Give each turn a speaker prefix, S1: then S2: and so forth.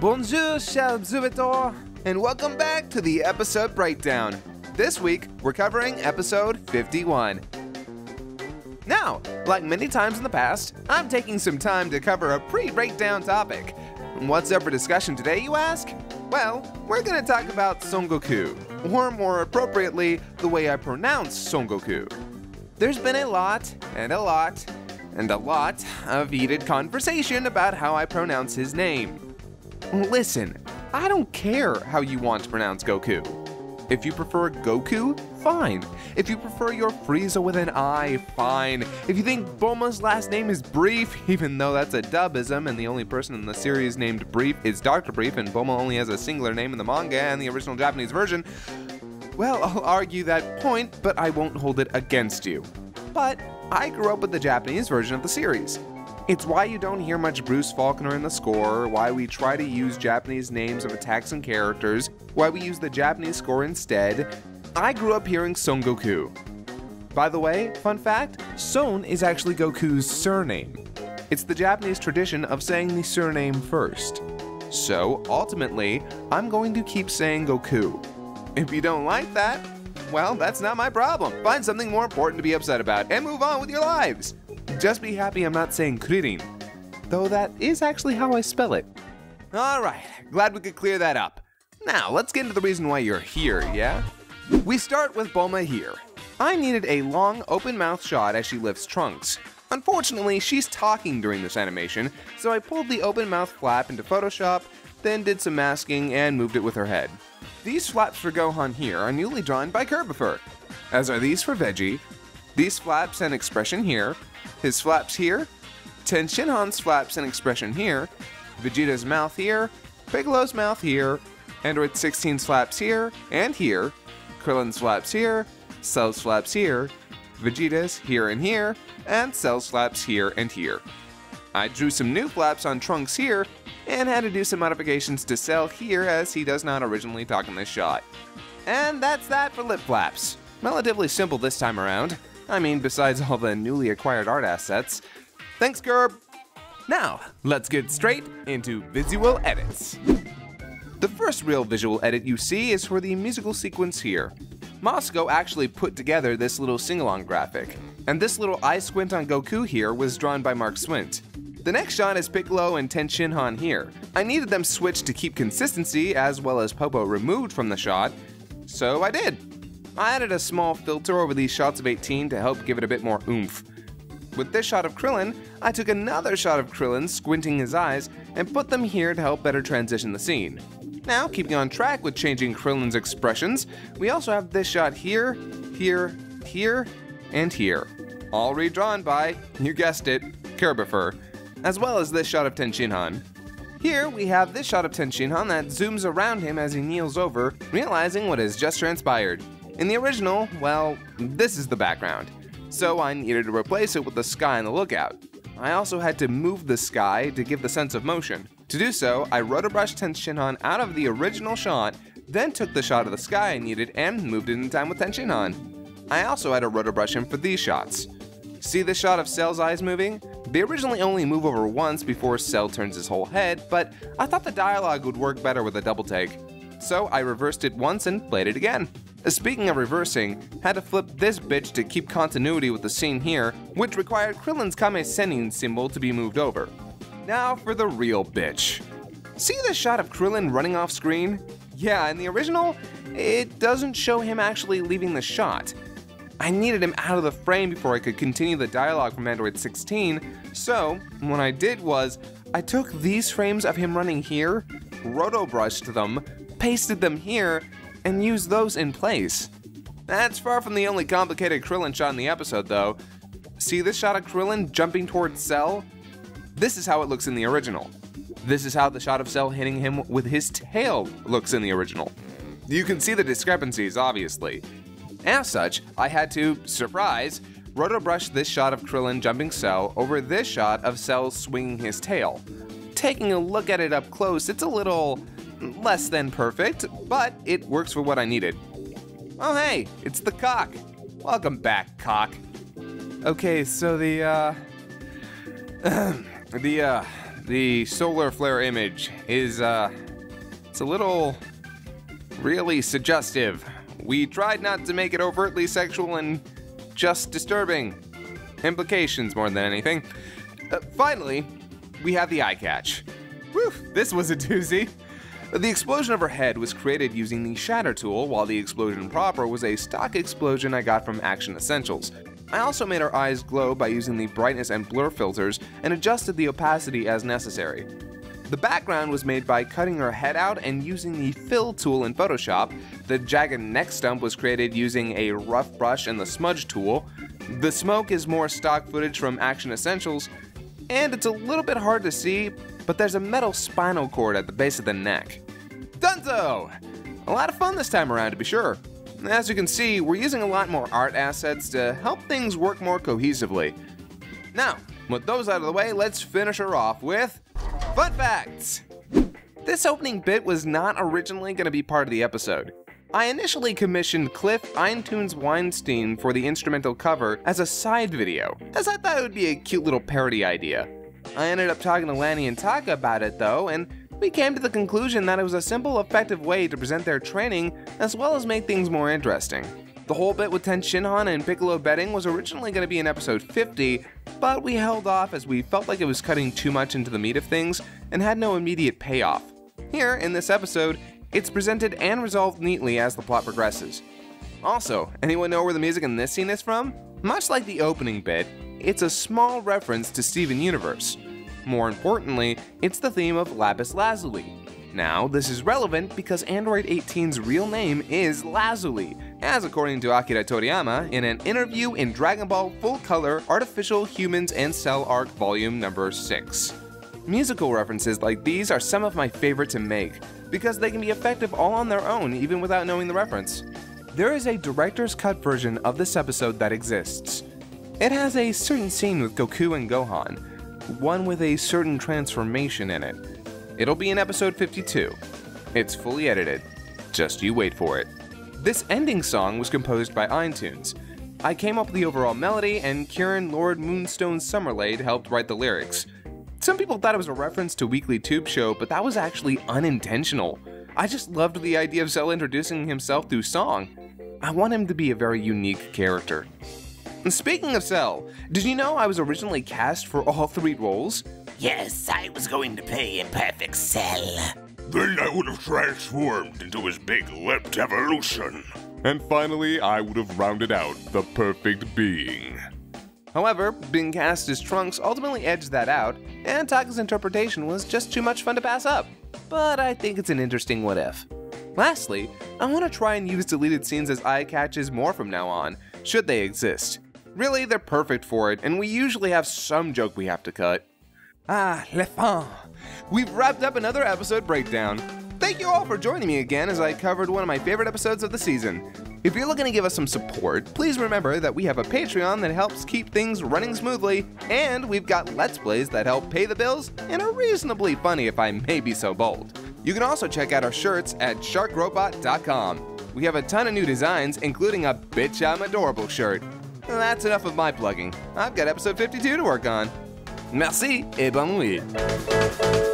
S1: Bonjour, chers auditeurs, and welcome back to the episode breakdown. This week, we're covering episode 51. Now, like many times in the past, I'm taking some time to cover a pre-breakdown topic. What's up for discussion today, you ask? Well, we're going to talk about Son Goku, or more appropriately, the way I pronounce Son Goku. There's been a lot of heated conversation about how I pronounce his name. Listen, I don't care how you want to pronounce Goku. If you prefer Goku, fine. If you prefer your Frieza with an I, fine. If you think Bulma's last name is Brief, even though that's a dubism and the only person in the series named Brief is Dr. Brief and Bulma only has a singular name in the manga and the original Japanese version, well, I'll argue that point, but I won't hold it against you. But I grew up with the Japanese version of the series. It's why you don't hear much Bruce Faulkner in the score, why we try to use Japanese names of attacks and characters, why we use the Japanese score instead. I grew up hearing Son Goku. By the way, fun fact, Son is actually Goku's surname. It's the Japanese tradition of saying the surname first. So, ultimately, I'm going to keep saying Goku. If you don't like that, well, that's not my problem. Find something more important to be upset about and move on with your lives. Just be happy I'm not saying Kuririn, though that is actually how I spell it. Alright, glad we could clear that up. Now, let's get into the reason why you're here, yeah? We start with Bulma here. I needed a long, open-mouth shot as she lifts Trunks. Unfortunately, she's talking during this animation, so I pulled the open-mouth flap into Photoshop, then did some masking and moved it with her head. These flaps for Gohan here are newly drawn by Kerbifer, as are these for Veggie, these flaps and expression here, his flaps here, Ten Shinhan's flaps and expression here, Vegeta's mouth here, Piccolo's mouth here, Android 16's flaps here and here, Krillin's flaps here, Cell's flaps here, Vegeta's here and Cell's flaps here and here. I drew some new flaps on Trunks here, and had to do some modifications to Cell here as he does not originally talk in this shot. And that's that for lip flaps. Relatively simple this time around. I mean, besides all the newly acquired art assets. Thanks, Gerb! Now, let's get straight into visual edits. The first real visual edit you see is for the musical sequence here. Mosco actually put together this little sing-along graphic, and this little eye squint on Goku here was drawn by Mark Swint. The next shot is Piccolo and Ten Shinhan here. I needed them switched to keep consistency as well as Popo removed from the shot, so I did. I added a small filter over these shots of 18 to help give it a bit more oomph. With this shot of Krillin, I took another shot of Krillin squinting his eyes and put them here to help better transition the scene. Now, keeping on track with changing Krillin's expressions, we also have this shot here, here, here, and here. All redrawn by, you guessed it, Kerbifer, as well as this shot of Ten Shinhan. Here we have this shot of Ten Shinhan that zooms around him as he kneels over, realizing what has just transpired. In the original, well, this is the background, so I needed to replace it with the sky and the lookout. I also had to move the sky to give the sense of motion. To do so, I rotobrushed Ten Shinhan out of the original shot, then took the shot of the sky I needed and moved it in time with Ten Shinhan. I also had to rotobrush him for these shots. See this shot of Cell's eyes moving? They originally only move over once before Cell turns his whole head, but I thought the dialogue would work better with a double take. So I reversed it once and played it again. Speaking of reversing, had to flip this bitch to keep continuity with the scene here, which required Krillin's Kame Sennin symbol to be moved over. Now for the real bitch. See the shot of Krillin running off screen? Yeah, in the original, it doesn't show him actually leaving the shot. I needed him out of the frame before I could continue the dialogue from Android 16, so what I did was, I took these frames of him running here, rotobrushed them, pasted them here, and used those in place. That's far from the only complicated Krillin shot in the episode though. See this shot of Krillin jumping towards Cell? This is how it looks in the original. This is how the shot of Cell hitting him with his tail looks in the original. You can see the discrepancies, obviously. As such, I had to, surprise, rotobrush this shot of Krillin jumping Cell over this shot of Cell swinging his tail. Taking a look at it up close, it's a little less than perfect, but it works for what I needed. Oh hey, it's the Cock. Welcome back, Cock. Okay, so the The solar flare image is, it's a little really suggestive. We tried not to make it overtly sexual and just disturbing. Implications more than anything. Finally, we have the eye catch. Whew, this was a doozy. The explosion of her head was created using the shatter tool, while the explosion proper was a stock explosion I got from Action Essentials. I also made her eyes glow by using the brightness and blur filters and adjusted the opacity as necessary. The background was made by cutting her head out and using the fill tool in Photoshop. The jagged neck stump was created using a rough brush and the smudge tool. The smoke is more stock footage from Action Essentials, and it's a little bit hard to see, but there's a metal spinal cord at the base of the neck. Dunzo! A lot of fun this time around, to be sure. As you can see, we're using a lot more art assets to help things work more cohesively. Now, with those out of the way, let's finish her off with fun facts! This opening bit was not originally going to be part of the episode. I initially commissioned Cliff Eintunes Weinstein for the instrumental cover as a side video, as I thought it would be a cute little parody idea. I ended up talking to Lanny and Taka about it though, and we came to the conclusion that it was a simple, effective way to present their training as well as make things more interesting. The whole bit with Ten Shinhan and Piccolo betting was originally going to be in episode 50, but we held off as we felt like it was cutting too much into the meat of things and had no immediate payoff. Here, in this episode, it's presented and resolved neatly as the plot progresses. Also, anyone know where the music in this scene is from? Much like the opening bit, it's a small reference to Steven Universe. More importantly, it's the theme of Lapis Lazuli. Now, this is relevant because Android 18's real name is Lazuli, as according to Akira Toriyama in an interview in Dragon Ball Full Color Artificial Humans and Cell Arc Volume number 6. Musical references like these are some of my favorite to make, because they can be effective all on their own even without knowing the reference. There is a director's cut version of this episode that exists. It has a certain scene with Goku and Gohan, one with a certain transformation in it. It'll be in episode 52. It's fully edited. Just you wait for it. This ending song was composed by Eintunes. I came up with the overall melody, and Kieran Lord Moonstone Summerlade helped write the lyrics. Some people thought it was a reference to Weekly Tube Show, but that was actually unintentional. I just loved the idea of Cell introducing himself through song. I want him to be a very unique character. And speaking of Cell, did you know I was originally cast for all 3 roles?
S2: Yes, I was going to play a perfect Cell.
S3: Then I would have transformed into his big-lipped evolution.
S1: And finally, I would have rounded out the perfect being. However, being cast as Trunks ultimately edged that out, and Taka's interpretation was just too much fun to pass up. But I think it's an interesting what if. Lastly, I want to try and use deleted scenes as eye catches more from now on, should they exist. Really, they're perfect for it, and we usually have some joke we have to cut. Ah, le fin! We've wrapped up another episode breakdown. Thank you all for joining me again as I covered one of my favorite episodes of the season. If you're looking to give us some support, please remember that we have a Patreon that helps keep things running smoothly, and we've got Let's Plays that help pay the bills and are reasonably funny if I may be so bold. You can also check out our shirts at sharkrobot.com. We have a ton of new designs, including a Bitch I'm Adorable shirt. That's enough of my plugging. I've got episode 52 to work on. Merci et bonne nuit.